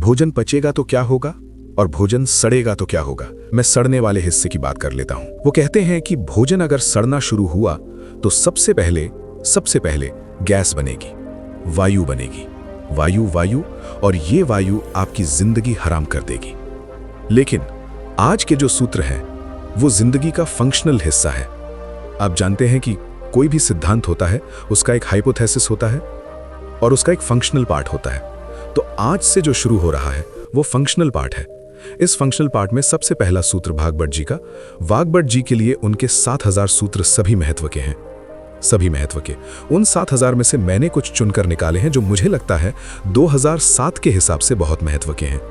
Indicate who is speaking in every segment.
Speaker 1: भोजन पचेगा तो क्या होगा और भोजन सड़ेगा तो क्या होगा। मैं सड़ने वाले हिस्से की बात कर लेता हूं। वो कहते हैं कि भोजन अगर सड़ना शुरू हुआ तो सबसे पहले गैस बनेगी, वायु बनेगी, वायु और ये वायु आपकी जिंदगी हराम कर देगी। लेकिन आज के जो सूत्र हैं वो जिंदगी का फंक्शनल हिस्सा है। आप जानते हैं कि कोई भी सिद्धांत होता है, उसका एक हाइपोथेसिस होता है और उसका एक फंक्शनल पार्ट होता है। तो आज से जो शुरू हो रहा है वो फंक्शनल पार्ट है। इस फंक्शनल पार्ट में सबसे पहला सूत्र भागवत जी का। वाग्भट जी के लिए उनके 7000 सूत्र सभी महत्व के हैं, सभी महत्व के। उन 7000 में से मैंने कुछ चुनकर निकाले हैं जो मुझे लगता है 2007 के हिसाब से बहुत महत्व के हैं।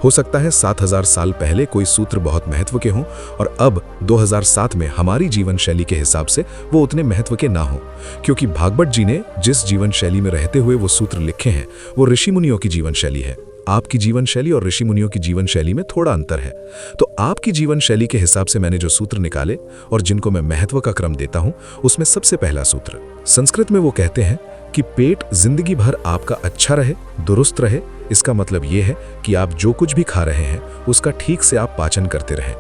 Speaker 1: हो सकता है 7000 साल पहले कोई सूत्र बहुत महत्व के हों और अब 2007 में हमारी जीवन शैली के हिसाब से वो उतने महत्व के ना हो, क्योंकि भागवत जी ने जिस जीवन शैली में रहते हुए वो सूत्र लिखे हैं वो ऋषि मुनियों की जीवन शैली है। आपकी जीवन शैली और ऋषि मुनियों की जीवन शैली में थोड़ा अंतर है। तो आपकी जीवन शैली के हिसाब से मैंने जो सूत्र निकाले और जिनको मैं महत्व का क्रम देता हूं, उसमें सबसे पहला सूत्र, संस्कृत में वो कहते हैं कि पेट जिंदगी भर आपका अच्छा रहे, दुरुस्त रहे। इसका मतलब ये है कि आप जो कुछ भी खा रहे हैं उसका ठीक से आप पाचन करते रहें।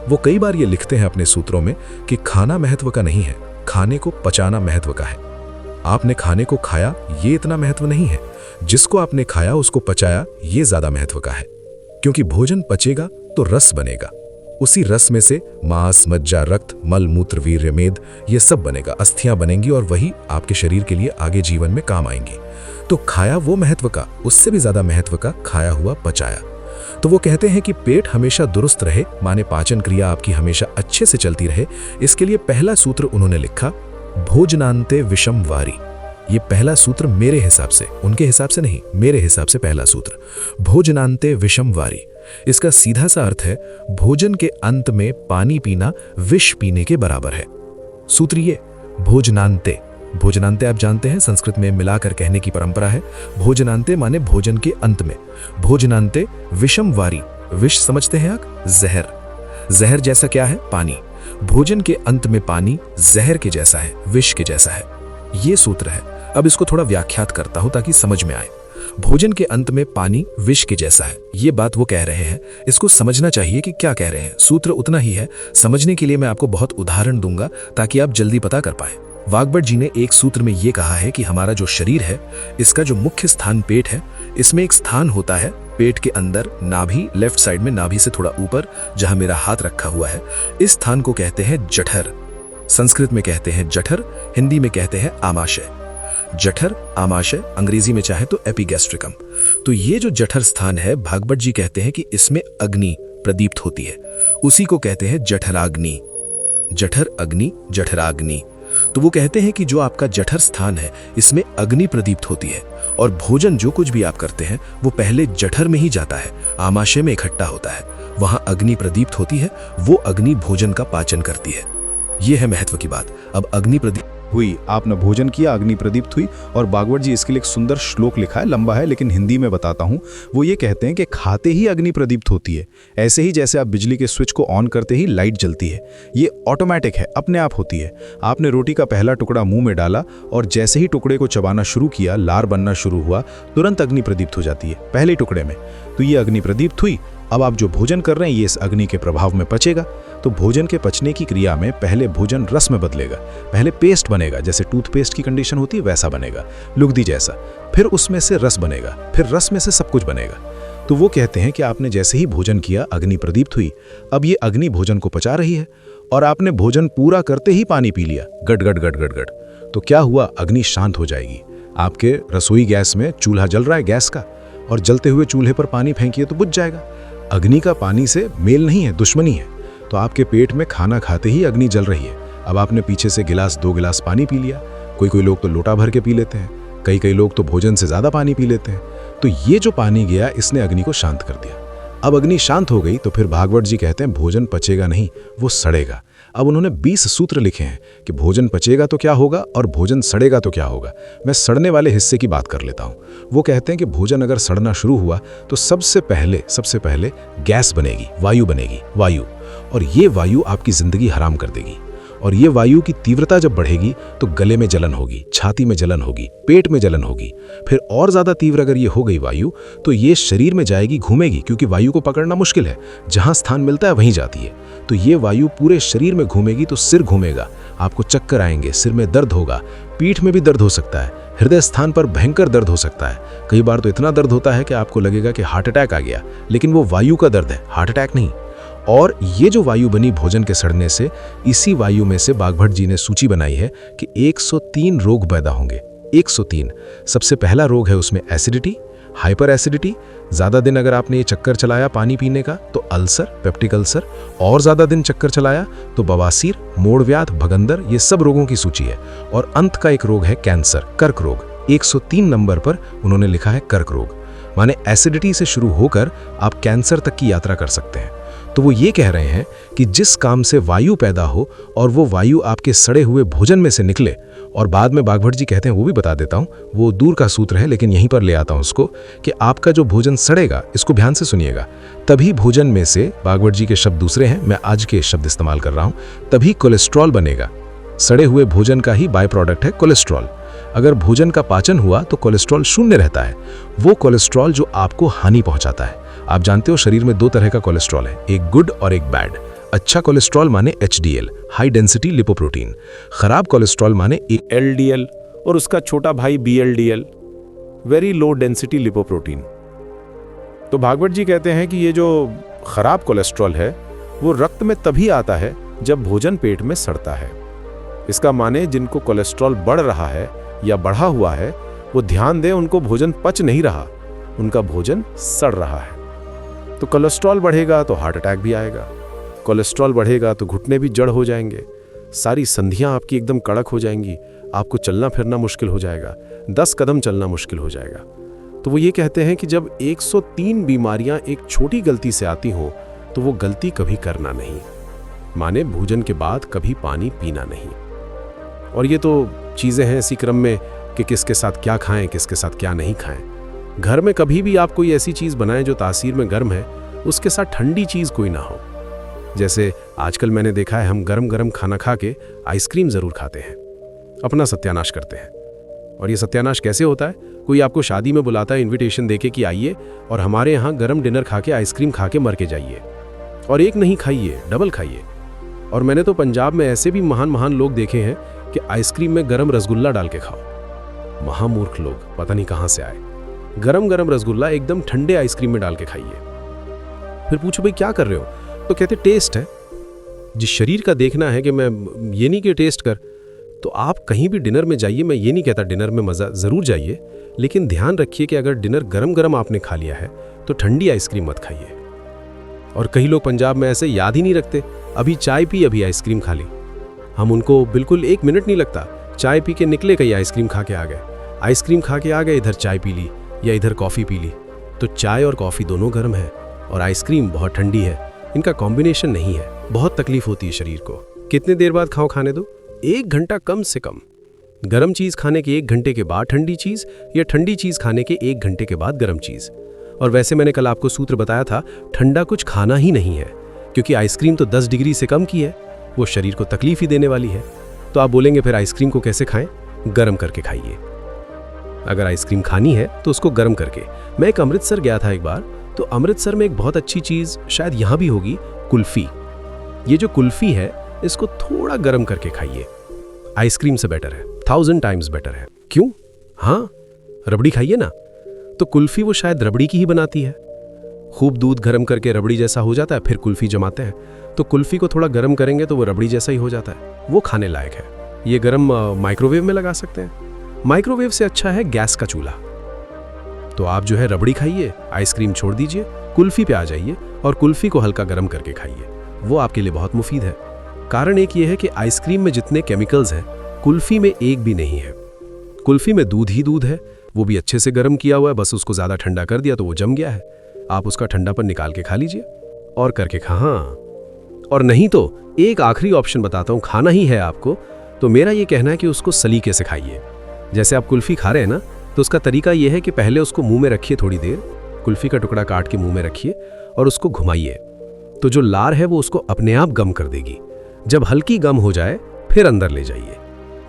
Speaker 1: वो कई बार ये लिखते हैं अपने सूत्रों में कि खाना महत्व का नहीं है, खाने को पचाना महत्व का है। आपने खाने को खाया ये इतना महत्व नहीं है, जिसको आपने खाया उसको पचाया ये ज्यादा महत्व का है। क्योंकि भोजन पचेगा तो रस बनेगा, उसी रस में से मांस, मज्जा, रक्त, मल, मूत्र, वीर्य, मेद ये सब बनेगा, अस्थियां बनेंगी और वही आपके शरीर के लिए आगे जीवन में काम आएंगी। तो खाया वो महत्व का, उससे भी ज्यादा महत्व का खाया हुआ पचाया। तो वो कहते हैं कि पेट हमेशा दुरुस्त रहे, माने पाचन क्रिया आपकी हमेशा अच्छे से चलती रहे। इसके लिए पहला सूत्र उन्होंने लिखा, भोजनान्ते विषम वारी। ये पहला सूत्र मेरे हिसाब से, उनके हिसाब से नहीं, मेरे हिसाब से पहला सूत्र, भोजनान्ते विषम वारी। इसका सीधा सा अर्थ है भोजन के अंत में पानी पीना विष पीने के बराबर है। सूत्र ये, भोजनान्ते। भोजनान्ते आप जानते हैं संस्कृत में मिलाकर कहने की परंपरा है। भोजनान्ते माने भोजन के अंत में। भोजनान्ते विषम वारी, विष समझते हैं आप, जहर। जहर जैसा क्या है? पानी। भोजन के अंत में पानी जहर के जैसा है, विष के जैसा है। ये सूत्र है। अब इसको थोड़ा व्याख्यात करता हूं ताकि समझ में आए। भोजन के अंत में पानी विष के जैसा है, ये बात वो कह रहे हैं। इसको समझना चाहिए कि क्या कह रहे हैं। सूत्र उतना ही है, समझने के लिए मैं आपको बहुत उदाहरण दूंगा ताकि आप जल्दी पता कर पाए। वाग्भट जी ने एक सूत्र में ये कहा है कि हमारा जो शरीर है, इसका जो मुख्य स्थान पेट है, इसमें एक स्थान होता है पेट के अंदर, नाभि, लेफ्ट साइड में, नाभि से थोड़ा ऊपर, जहां मेरा हाथ रखा हुआ है, इस स्थान को कहते हैं जठर। संस्कृत में कहते हैं जठर, हिंदी में कहते हैं आमाशय। जठर, आमाशय, अंग्रेजी में चाहे तो एपिगैस्ट्रिकम। तो ये जो जठर स्थान है, भागवत जी कहते हैं कि इसमें अग्नि प्रदीप्त होती है, उसी को कहते हैं जठराग्नि। जठर अग्नि, जठराग्नि। तो वो कहते हैं कि जो आपका जठर स्थान है, इसमें अग्नि प्रदीप्त होती है और भोजन जो कुछ भी आप करते हैं वो पहले जठर में ही जाता है, आमाशय में इकट्ठा होता है, वहां अग्नि प्रदीप्त होती है, वो अग्नि भोजन का पाचन करती है। ये है महत्व की बात। अब अग्नि प्रदीप्त
Speaker 2: हुई, आपने भोजन किया, अग्नि प्रदीप्त हुई। और भागवत जी इसके लिए एक सुंदर श्लोक लिखा है, लंबा है लेकिन हिंदी में बताता हूँ। वो ये कहते हैं कि खाते ही अग्नि प्रदीप्त होती है, ऐसे ही जैसे आप बिजली के स्विच को ऑन करते ही लाइट जलती है। ये ऑटोमेटिक है, अपने आप होती है। आपने रोटी का पहला टुकड़ा मुंह में डाला और जैसे ही टुकड़े को चबाना शुरू किया, लार बनना शुरू हुआ, तुरंत अग्नि प्रदीप्त हो जाती है पहले टुकड़े में। तो ये अग्नि प्रदीप्त हुई। अब आप जो भोजन कर रहे हैं ये इस अग्नि के प्रभाव में पचेगा। तो भोजन के पचने की क्रिया में पहले भोजन रस में बदलेगा, पहले पेस्ट बनेगा, जैसे टूथपेस्ट की कंडीशन होती है वैसा बनेगा, लुगदी जैसा। फिर उसमें से रस बनेगा, फिर रस में से सब कुछ बनेगा। तो वो कहते हैं कि आपने जैसे ही भोजन किया, अग्नि प्रदीप्त हुई। अब ये अग्नि भोजन को पचा रही है और आपने भोजन पूरा करते ही पानी पी लिया, गट गट गट गट गट। तो क्या हुआ? अग्नि शांत हो जाएगी। आपके रसोई गैस में चूल्हा जल रहा है गैस का, और जलते हुए चूल्हे पर पानी फेंकिए तो बुझ जाएगा। अग्नि का पानी से मेल नहीं है, दुश्मनी है। तो आपके पेट में खाना खाते ही अग्नि जल रही है। अब आपने पीछे से गिलास 2 गिलास पानी पी लिया। कोई लोग तो लोटा भर के पी लेते हैं, कई लोग तो भोजन से ज्यादा पानी पी लेते हैं। तो ये जो पानी गया, इसने अग्नि को शांत कर दिया। अब अग्नि शांत हो गई तो फिर भागवत जी कहते हैं भोजन पचेगा नहीं, वो सड़ेगा। अब उन्होंने 20 सूत्र लिखे हैं कि भोजन पचेगा तो क्या होगा और भोजन सड़ेगा तो क्या होगा। मैं सड़ने वाले हिस्से की बात कर लेता हूँ। वो कहते हैं कि भोजन अगर सड़ना शुरू हुआ तो सबसे पहले गैस बनेगी, वायु बनेगी, वायु। और ये वायु आपकी जिंदगी हराम कर देगी। और ये वायु की तीव्रता जब बढ़ेगी तो गले में जलन होगी, छाती में जलन होगी, पेट में जलन होगी। फिर और ज़्यादा तीव्र अगर ये हो गई वायु तो ये शरीर में जाएगी, घूमेगी, क्योंकि वायु को पकड़ना मुश्किल है, जहाँ स्थान मिलता है वहीं जाती है। तो ये वायु पूरे शरीर में घूमेगी तो सिर घूमेगा, आपको चक्कर आएंगे, सिर में दर्द होगा, पीठ में भी दर्द हो सकता है, हृदय स्थान पर भयंकर दर्द हो सकता है। कई बार तो इतना दर्द होता है कि आपको लगेगा कि हार्ट अटैक आ गया, लेकिन वो वायु का दर्द है, हार्ट अटैक नहीं। और ये जो वायु बनी भोजन के सड़ने से, इसी वायु में से बागभट्ट जी ने सूची बनाई है कि 103 रोग पैदा होंगे। 103। सबसे पहला रोग है उसमें एसिडिटी, हाइपर एसिडिटी। ज़्यादा दिन अगर आपने ये चक्कर चलाया पानी पीने का तो अल्सर, पेप्टिक अल्सर। और ज़्यादा दिन चक्कर चलाया तो बवासीर, मोड़व्याध, भगंदर, ये सब रोगों की सूची है। और अंत का एक रोग है कैंसर, कर्क रोग। 103 नंबर पर उन्होंने लिखा है कर्क रोग, माने एसिडिटी से शुरू होकर आप कैंसर तक की यात्रा कर सकते हैं। तो वो ये कह रहे हैं कि जिस काम से वायु पैदा हो और वो वायु आपके सड़े हुए भोजन में से निकले, और बाद में बागभट्ट जी कहते हैं, वो भी बता देता हूँ, वो दूर का सूत्र है लेकिन यहीं पर ले आता हूँ उसको, कि आपका जो भोजन सड़ेगा, इसको ध्यान से सुनिएगा, तभी भोजन में से, बागभट्ट जी के शब्द दूसरे हैं, मैं आज के शब्द इस्तेमाल कर रहा हूँ, तभी कोलेस्ट्रॉल बनेगा। सड़े हुए भोजन का ही बाय प्रोडक्ट है कोलेस्ट्रॉल। अगर भोजन का पाचन हुआ तो कोलेस्ट्रॉल शून्य रहता है, वो कोलेस्ट्रॉल जो आपको हानि पहुंचाता है। आप जानते हो शरीर में दो तरह का कोलेस्ट्रॉल है, एक गुड और एक बैड। अच्छा कोलेस्ट्रॉल माने HDL, हाई डेंसिटी लिपोप्रोटीन। खराब कोलेस्ट्रॉल माने
Speaker 3: LDL और उसका छोटा भाई BLDL, very low density lipoprotein. तो बागभट्ट जी कहते हैं कि ये जो खराब कोलेस्ट्रॉल है वो रक्त में तभी आता है जब भोजन पेट में सड़ता है। इसका माने जिनको कोलेस्ट्रॉल बढ़ रहा है या बढ़ा हुआ है, वो ध्यान दें, उनको भोजन पच नहीं रहा, उनका भोजन सड़ रहा है। तो कोलेस्ट्रॉल बढ़ेगा तो हार्ट अटैक भी आएगा, कोलेस्ट्रॉल बढ़ेगा तो घुटने भी जड़ हो जाएंगे, सारी संधियां आपकी एकदम कड़क हो जाएंगी, आपको चलना फिरना मुश्किल हो जाएगा, 10 कदम चलना मुश्किल हो जाएगा। तो वो ये कहते हैं कि जब 103 बीमारियां एक छोटी गलती से आती हों तो वो गलती कभी करना नहीं, माने भोजन के बाद कभी पानी पीना नहीं। और ये तो चीज़ें हैं इसी क्रम में कि किसके साथ क्या खाएं, किसके साथ क्या नहीं खाएं। घर में कभी भी आप कोई ऐसी चीज़ बनाएं जो तासीर में गर्म है, उसके साथ ठंडी चीज़ कोई ना हो। जैसे आजकल मैंने देखा है, हम गरम गरम खाना खा के आइसक्रीम ज़रूर खाते हैं, अपना सत्यानाश करते हैं। और ये सत्यानाश कैसे होता है? कोई आपको शादी में बुलाता है इन्विटेशन देके कि आइए और हमारे यहाँ गरम डिनर खा के आइसक्रीम खा के मर के जाइए, और एक नहीं खाइए, डबल खाइए। और मैंने तो पंजाब में ऐसे भी महान महान लोग देखे हैं कि आइसक्रीम में गरम रसगुल्ला डाल के खाओ। महामूर्ख लोग, पता नहीं कहाँ से आए। गरम गरम रसगुल्ला एकदम ठंडे आइसक्रीम में डाल के खाइए। फिर पूछो भाई क्या कर रहे हो? तो कहते टेस्ट है। जिस शरीर का देखना है कि मैं ये नहीं कि टेस्ट कर, तो आप कहीं भी डिनर में जाइए, मैं ये नहीं कहता डिनर में मज़ा ज़रूर जाइए, लेकिन ध्यान रखिए कि अगर डिनर गरम गरम आपने खा लिया है तो ठंडी आइसक्रीम मत खाइए। और कई लोग पंजाब में ऐसे याद ही नहीं रखते, अभी चाय पी अभी आइसक्रीम खा ली। हम उनको बिल्कुल 1 मिनट नहीं लगता, चाय पी के निकले कहीं आइसक्रीम खा के आ गए, आइसक्रीम खा के आ गए, इधर चाय पी ली या इधर कॉफ़ी पी ली। तो चाय और कॉफ़ी दोनों गर्म है और आइसक्रीम बहुत ठंडी है, इनका कॉम्बिनेशन नहीं है। बहुत तकलीफ होती है शरीर को। कितने देर बाद खाओ? खाने दो 1 घंटा कम से कम। गर्म चीज़ खाने के 1 घंटे के बाद ठंडी चीज़, या ठंडी चीज़ खाने के 1 घंटे के बाद गर्म चीज़। और वैसे मैंने कल आपको सूत्र बताया था, ठंडा कुछ खाना ही नहीं है, क्योंकि आइसक्रीम तो 10 डिग्री से कम की है, वो शरीर को तकलीफ ही देने वाली है। तो आप बोलेंगे फिर आइसक्रीम को कैसे खाएं? गर्म करके खाइए। अगर आइसक्रीम खानी है तो उसको गर्म करके। मैं एक अमृतसर गया था एक बार, तो अमृतसर में एक बहुत अच्छी चीज़ शायद यहाँ भी होगी, कुल्फ़ी। ये जो कुल्फ़ी है, इसको थोड़ा गर्म करके खाइए। आइसक्रीम से बेटर है, 1000 टाइम्स बेटर है। क्यों? हाँ, रबड़ी खाइए ना, तो कुल्फ़ी वो शायद रबड़ी की ही बनाती है। खूब दूध गर्म करके रबड़ी जैसा हो जाता है, फिर कुल्फ़ी जमाते हैं, तो कुल्फ़ी को थोड़ा गर्म करेंगे तो वो रबड़ी जैसा ही हो जाता है। वो खाने लायक है। ये गर्म माइक्रोवेव में लगा सकते हैं। माइक्रोवेव से अच्छा है गैस का चूल्हा। तो आप जो है रबड़ी खाइए, आइसक्रीम छोड़ दीजिए, कुल्फ़ी पे आ जाइए और कुल्फ़ी को हल्का गर्म करके खाइए। वो आपके लिए बहुत मुफीद है। कारण एक ये है कि आइसक्रीम में जितने केमिकल्स हैं, कुल्फ़ी में एक भी नहीं है। कुल्फ़ी में दूध ही दूध है, वो भी अच्छे से गर्म किया हुआ है, बस उसको ज़्यादा ठंडा कर दिया तो वो जम गया है। आप उसका ठंडापन निकाल के खा लीजिए और करके खा। हाँ, और नहीं तो एक आखिरी ऑप्शन बताता हूँ, खाना ही है आपको, तो मेरा ये कहना है कि उसको सलीके से खाइए। जैसे आप कुल्फ़ी खा रहे हैं ना, तो उसका तरीका ये है कि पहले उसको मुंह में रखिए थोड़ी देर, कुल्फ़ी का टुकड़ा काट के मुंह में रखिए और उसको घुमाइए, तो जो लार है वो उसको अपने आप गम कर देगी।
Speaker 4: जब हल्की गम हो जाए फिर अंदर ले जाइए।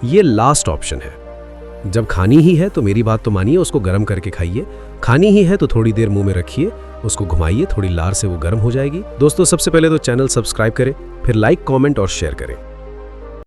Speaker 4: ये लास्ट ऑप्शन है। जब खानी ही है तो मेरी बात तो मानिए, उसको गर्म करके खाइए। खानी ही है तो थोड़ी देर मुंह में रखिए, उसको घुमाइए, थोड़ी लार से वो गर्म हो जाएगी। दोस्तों, सबसे पहले तो चैनल सब्सक्राइब करें, फिर लाइक, कमेंट और शेयर करें।